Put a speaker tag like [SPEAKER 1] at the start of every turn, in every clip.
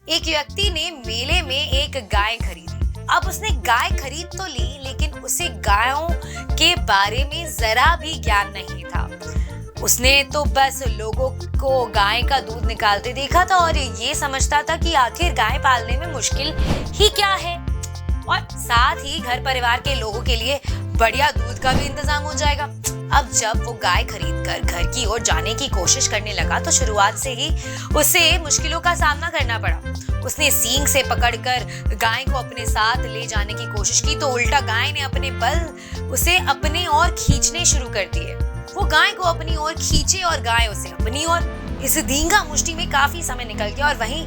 [SPEAKER 1] एक व्यक्ति ने मेले में एक गाय खरीदी। अब उसने गाय खरीद तो ली, लेकिन उसे गायों के बारे में जरा भी ज्ञान नहीं था। उसने तो बस लोगों को गाय का दूध निकालते देखा था और ये समझता था कि आखिर गाय पालने में मुश्किल ही क्या है, और साथ ही घर परिवार के लोगों के लिए बढ़िया दूध का भी इंतजाम हो जाएगा। अब जब वो गाय खरीदकर घर की ओर जाने की कोशिश करने लगा तो शुरुआत से ही उसे मुश्किलों का सामना करना पड़ा। उसने सींग से पकड़कर गाय को अपने साथ ले जाने की कोशिश की तो उल्टा गाय ने अपने बल उसे अपने ओर खींचने शुरू कर दिए। वो गाय को अपनी ओर खींचे और गाय उसे अपनी ओर। इस धींगा मुष्टि में काफी समय निकल गया और वहीं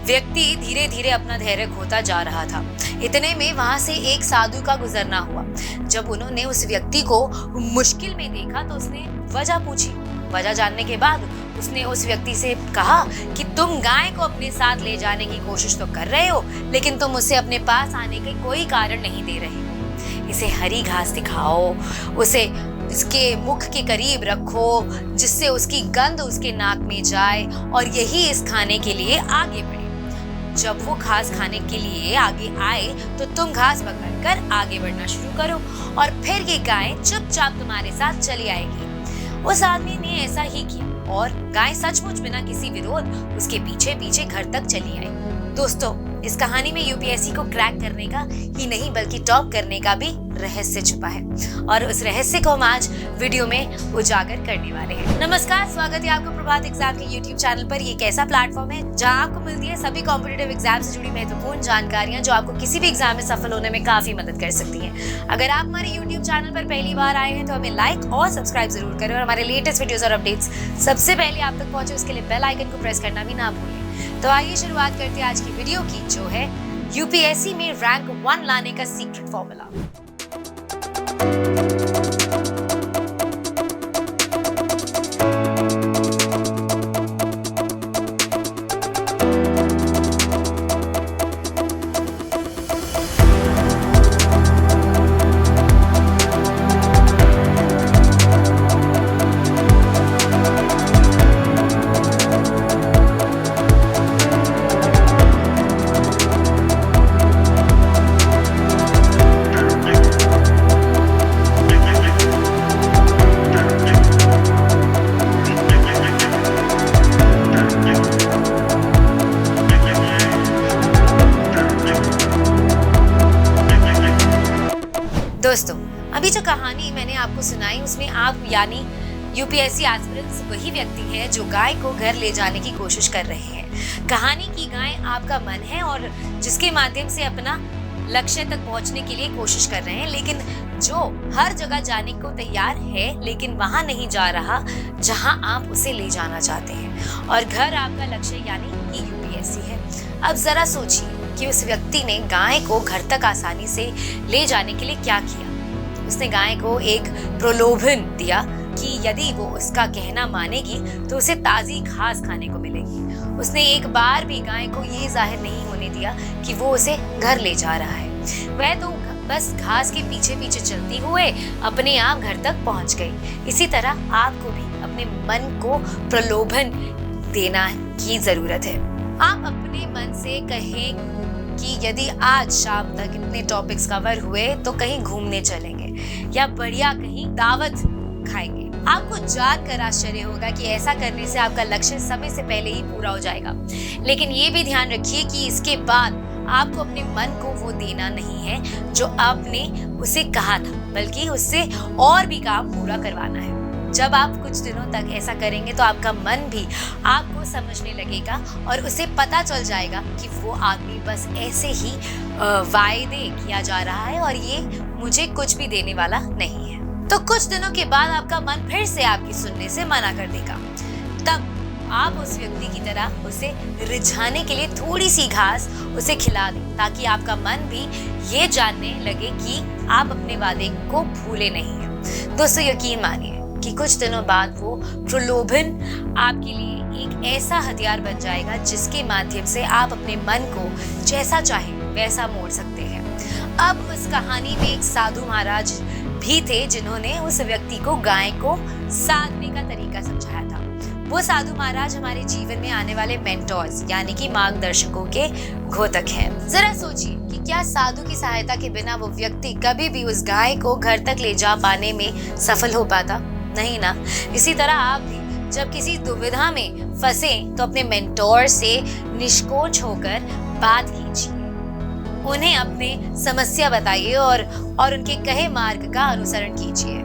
[SPEAKER 1] व्यक्ति धीरे धीरे अपना धैर्य खोता जा रहा था। इतने में वहां से एक साधु का गुजरना हुआ। जब उन्होंने उस व्यक्ति को मुश्किल में देखा तो उसने वजह पूछी। वजह जानने के बाद उसने उस व्यक्ति से कहा कि तुम गाय को अपने साथ ले जाने की कोशिश तो कर रहे हो, लेकिन तुम उसे अपने पास आने के कोई कारण नहीं दे रहे हो। इसे हरी घास दिखाओ, उसे इसके मुख के करीब रखो जिससे उसकी गंध उसके नाक में जाए और यही इस खाने के लिए आगे बढ़े। जब वो घास खाने के लिए आगे आए तो तुम घास पकड़कर आगे बढ़ना शुरू करो और फिर ये गाय चुपचाप तुम्हारे साथ चली आएगी। उस आदमी ने ऐसा ही किया और गाय सचमुच बिना किसी विरोध उसके पीछे पीछे घर तक चली आई। दोस्तों, इस कहानी में यूपीएससी को क्रैक करने का ही नहीं बल्कि टॉप करने का भी रहस्य छुपा है और उस रहस्य को हम आज वीडियो में उजागर करने वाले हैं। नमस्कार, स्वागत है आपको प्रभात एग्जाम के यूट्यूब चैनल पर। ये एक ऐसा प्लेटफॉर्म है जहां आपको मिलती है सभी कॉम्पिटिटिव एग्जाम से जुड़ी महत्वपूर्ण जानकारियां जो आपको किसी भी एग्जाम में सफल होने में काफी मदद कर सकती है। अगर आप हमारे यूट्यूब चैनल पर पहली बार आए हैं तो हमें लाइक और सब्सक्राइब जरूर करें और हमारे लेटेस्ट वीडियोस और अपडेट्स सबसे पहले आप तक पहुंचे उसके लिए बेल आइकन को प्रेस करना भी ना भूलें। तो आइए शुरुआत करते हैं आज की वीडियो की, जो है यूपीएससी में रैंक 1 लाने का सीक्रेट फॉर्मूला। दोस्तों, अभी जो कहानी मैंने आपको सुनाई उसमें आप यानी यूपीएससी एस्पिरेंट्स वही व्यक्ति हैं जो गाय को घर ले जाने की कोशिश कर रहे हैं। कहानी की गाय आपका मन है और जिसके माध्यम से अपना लक्ष्य तक पहुंचने के लिए कोशिश कर रहे हैं, लेकिन जो हर जगह जाने को तैयार है लेकिन वहां नहीं जा रहा जहां आप उसे ले जाना चाहते हैं, और घर आपका लक्ष्य यानी कि यूपीएससी है। अब जरा सोचिए कि उस व्यक्ति ने गाय को घर तक आसानी से ले जाने के लिए क्या किया। उसने गाय को एक प्रलोभन दिया कि यदि वो उसका कहना मानेगी तो उसे ताजी घास खाने को मिलेगी। उसने एक बार भी गाय को ये जाहिर नहीं होने दिया कि वो उसे घर ले जा रहा है। वह तो बस घास के पीछे पीछे चलती हुए अपने आप घर तक पहुंच गई। इसी तरह आपको भी अपने मन को प्रलोभन देना की जरूरत है। आप अपने मन से कहें कि यदि आज शाम तक इतने टॉपिक्स कवर हुए तो कहीं घूमने चलेंगे या बढ़िया कहीं दावत खाएंगे। आपको जानकर आश्चर्य होगा कि ऐसा करने से आपका लक्ष्य समय से पहले ही पूरा हो जाएगा, लेकिन ये भी ध्यान रखिए कि इसके बाद आपको अपने मन को वो देना नहीं है जो आपने उसे कहा था, बल्कि उससे और भी काम पूरा करवाना है। जब आप कुछ दिनों तक ऐसा करेंगे तो आपका मन भी आपको समझने लगेगा और उसे पता चल जाएगा कि वो आदमी बस ऐसे ही वायदे किया जा रहा है और ये मुझे कुछ भी देने वाला नहीं है। तो कुछ दिनों के बाद आपका मन फिर से आपकी सुनने से मना कर देगा। तब आप उस व्यक्ति की तरह उसे रिझाने के लिए थोड़ी सी घास उसे खिला दें, ताकि आपका मन भी ये जानने लगे कि आप अपने वादे को भूले नहीं हैं। दोस्तों, यकीन मानिए कि कुछ दिनों बाद वो प्रलोभन आपके लिए एक ऐसा हथियार बन जाएगा जिसके माध्यम से आप अपने मन को जैसा चाहे वैसा मोड़ सकते हैं। अब उस कहानी में एक साधु महाराज भी थे जिन्होंने उस व्यक्ति को गाय को साधने का तरीका समझाया था। वो साधु महाराज हमारे जीवन में आने वाले मेंटोर्स यानी कि मार्गदर्शकों के घोतक हैं। जरा सोचिए कि क्या साधु की सहायता के बिना वो व्यक्ति कभी भी उस गाय को घर तक ले जा पाने में सफल हो पाता? नहीं ना। इसी तरह आप भी जब किसी दुविधा में फंसे तो अपने मेंटोर से निष्कोच होकर बात कीजिए, उन्हें अपने समस्या बताइए और उनके कहे मार्ग का अनुसरण कीजिए।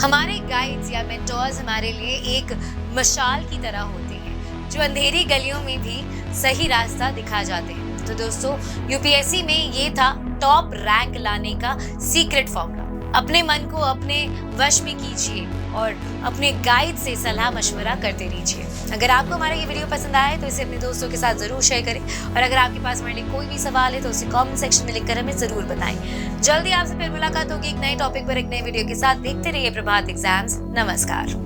[SPEAKER 1] हमारे गाइड्स या मेंटोर्स हमारे लिए एक मशाल की तरह होते हैं जो अंधेरी गलियों में भी सही रास्ता दिखा जाते हैं। तो दोस्तों, यूपीएससी में ये था टॉप रैंक लाने का सीक्रेट फॉर्मूला। अपने मन को अपने वश में कीजिए और अपने गाइड से सलाह मशवरा करते रहिए। अगर आपको हमारा ये वीडियो पसंद आए तो इसे अपने दोस्तों के साथ जरूर शेयर करें और अगर आपके पास हमारे लिए कोई भी सवाल है तो उसे कमेंट सेक्शन में लिखकर हमें जरूर बताएं। जल्दी आपसे फिर मुलाकात होगी एक नए टॉपिक पर एक नए वीडियो के साथ। देखते रहिए प्रभात एग्जाम्स। नमस्कार।